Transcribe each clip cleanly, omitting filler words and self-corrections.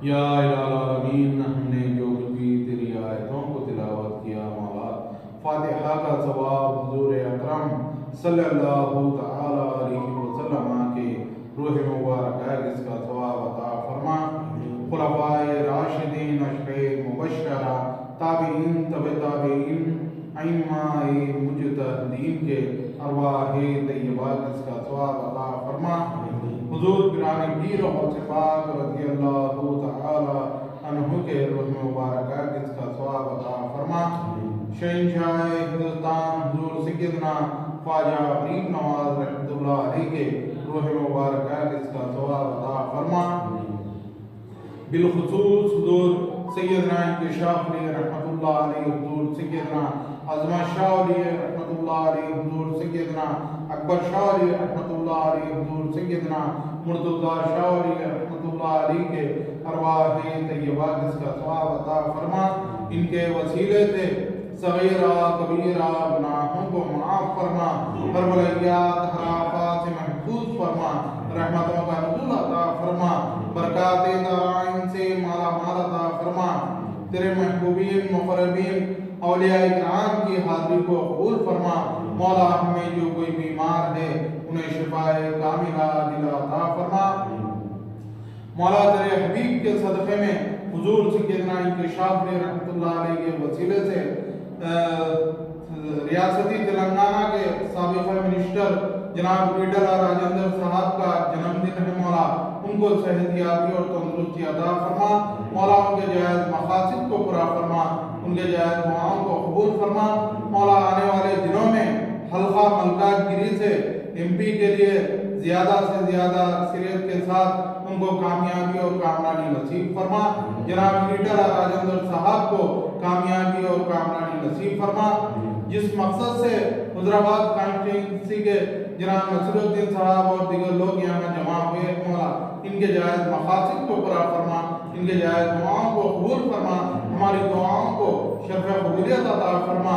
या इलामीन, हमने जो भी तेरी आयतों को तिलावत किया मौला, फातिहा का सवाब हुजूर अकरम सल्लल्लाहु तआला अलैहि वसल्लम के रूह मुबारक है, इसका सवाब अता फरमा। खुलफाए राशिदीन, अशरे मुबश्शरा, ताबईन, तबे ताबईन, अइम्माए मुजतहिदीन के अरवाहे तय्यबा इसका सवाब अता फरमा। हुजूर पिराने पीर और सिफात रज़ियल्लाहु तआला अन्हु के रूह मुबारक इसका सवाब अता फरमा। शहंशाह हिंदुस्तान हुजूर सैयदना ख्वाजा गरीब नवाज रहमतुल्लाह अलैह के रूह मुबारक इसका सवाब अता फरमा। बिलखुसूस हुजूर सैयदना इंकिशाफ अली रहमतुल्लाह अलैह, हुजूर सैयदना अज़मत शाह अली रहमतुल्लाह अलैह, हुजूर सैयदना अकबर शाह अली रहमतुल्लाह अलैह, हुजूर सैयदना मुर्तज़ा शाह अली रहमतुल्लाह अलैह के अरवाहे तय्यबा इसका सवाब अता फरमा। इनके वसीले से सगीरा कबीरा गुनाहों को माफ़ फरमा, हर बलैयात हर आफात से महफूज फरमा, रहमतों का नुज़ूल अता फरमा। बरक़ात दाराइन से माला माल अता फरमा। तेरे महबूबीन मुक़र्रबीन औलिया इकराम की हाज़िरी को कबूल फरमा। मौला हमें जो कोई बीमार है उन्हें शिफाए कामिला दिला अता फरमा। मौला तेरे हबीब के सदक़े में हुजूर सैयदना इंकिशाफ रहमतुल्लाह अलैहि के वसीले से रियासती तेलंगाना के साबिक़ मिनिस्टर जनाब ईटल राजेंद्र साहब का जन्मदिन है। मौला उनको सेहतियाबी और तंदुरुस्ती अता फरमा। मौला उनके जायज़ मकासिद को पूरा फरमा, उनके जायज़ दुआओं को कबूल फरमा। मौला आने वाले दिनों में हल्का मलकातगिरी से MP के लिए ज़्यादा से ज़्यादा अक्सरियत के साथ उनको कामयाबी और कामरानी नसीब फरमा। जनाब ईटल राजेंद्र साहब को कामयाबी और कामरानी नसीब फरमा। जिस मकसद से हुजराबाद कॉन्स्टिट्यूंसी के जनाब नसीरुद्दीन साहब और दीगर लोग यहाँ जमा हुए, मौला इनके जायज़ मकासिद को पूरा फरमा, इनके जायज़ दुआओं को कबूल फरमा, हमारी दुआओं को शर्फ़ कबूलियत अता फरमा।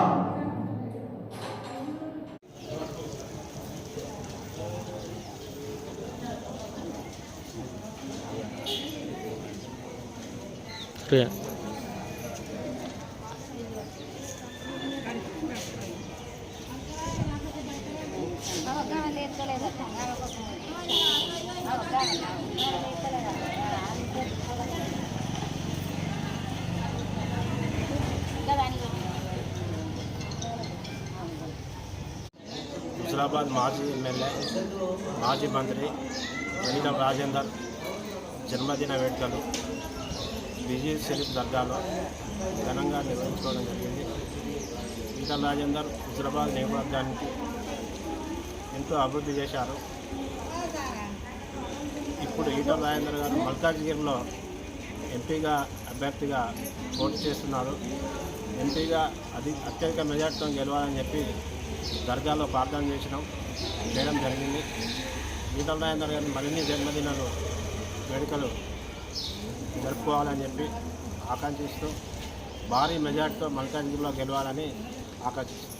హుజరాబాద్ మాజీ ఎమ్మెల్యే మాజీ మంత్రి ఈటల రాజేందర్ జన్మదిన వేడుకలు బిజీ షరీఫ్ దర్గాలో ఘనంగా నిర్వహించుకోవడం జరిగింది. ఈటల రాజేందర్ హుజరాబాద్ నియోజకవర్గానికి ఎంతో అభివృద్ధి చేశారు. ఇప్పుడు ఈటల రాజేందర్ గారు మల్కాజ్గిరిలో ఎంపీగా అభ్యర్థిగా పోటీ చేస్తున్నారు. ఎంపీగా అత్యధిక మెజార్టీతో గెలవాలని చెప్పి దర్గాలో ప్రార్థన చేయడం జరిగింది. ఈటల రాజేందర్ గారిని మరిన్ని జన్మదినాలు వేడుకలు జరుపుకోవాలని చెప్పి ఆకాంక్షిస్తూ భారీ మెజార్టీతో మల్కాజ్గిరిలో గెలవాలని ఆకాంక్షిస్తున్నాం.